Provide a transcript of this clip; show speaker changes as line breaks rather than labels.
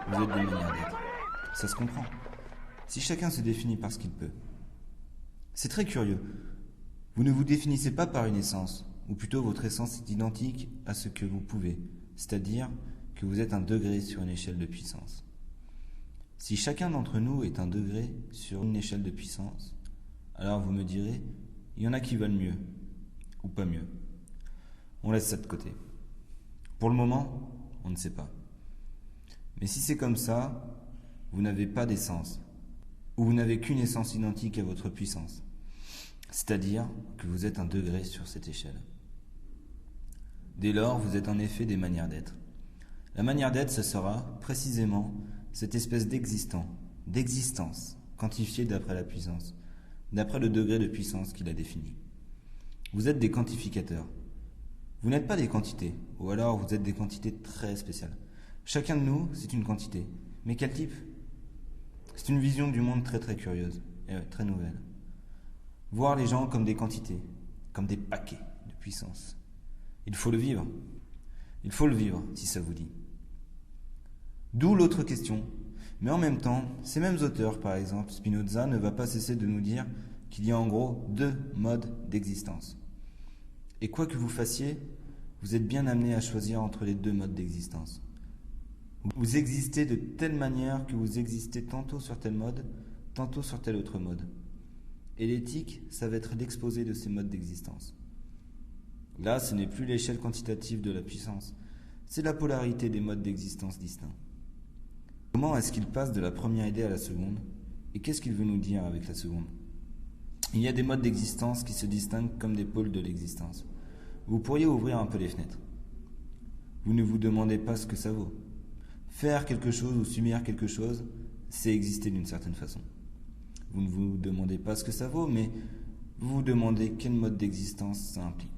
Vous êtes des manières d'être. Ça se comprend. Si chacun se définit par ce qu'il peut. C'est très curieux. Vous ne vous définissez pas par une essence, ou plutôt votre essence est identique à ce que vous pouvez, c'est-à-dire que vous êtes un degré sur une échelle de puissance. Si chacun d'entre nous est un degré sur une échelle de puissance, alors vous me direz, il y en a qui veulent mieux, ou pas mieux. On laisse ça de côté. Pour le moment, on ne sait pas. Mais si c'est comme ça, vous n'avez pas d'essence, ou vous n'avez qu'une essence identique à votre puissance, c'est-à-dire que vous êtes un degré sur cette échelle. Dès lors, vous êtes en effet des manières d'être. La manière d'être, ce sera précisément cette espèce d'existence, quantifiée d'après la puissance, d'après le degré de puissance qu'il a défini. Vous êtes des quantificateurs. Vous n'êtes pas des quantités, ou alors vous êtes des quantités très spéciales. Chacun de nous, c'est une quantité. Mais quel type ? C'est une vision du monde très très curieuse, et très nouvelle. Voir les gens comme des quantités, comme des paquets de puissance. Il faut le vivre. Il faut le vivre, si ça vous dit. D'où l'autre question. Mais en même temps, ces mêmes auteurs, par exemple, Spinoza ne va pas cesser de nous dire qu'il y a en gros 2 modes d'existence. Et quoi que vous fassiez, vous êtes bien amené à choisir entre les 2 modes d'existence. Vous existez de telle manière que vous existez tantôt sur tel mode, tantôt sur tel autre mode. Et l'éthique, ça va être l'exposé de ces modes d'existence. Là, ce n'est plus l'échelle quantitative de la puissance, c'est la polarité des modes d'existence distincts. Comment est-ce qu'il passe de la première idée à la seconde? Et qu'est-ce qu'il veut nous dire avec la seconde? Il y a des modes d'existence qui se distinguent comme des pôles de l'existence. Vous pourriez ouvrir un peu les fenêtres. Vous ne vous demandez pas ce que ça vaut. Faire quelque chose ou subir quelque chose, c'est exister d'une certaine façon. Vous ne vous demandez pas ce que ça vaut, mais vous vous demandez quel mode d'existence ça implique.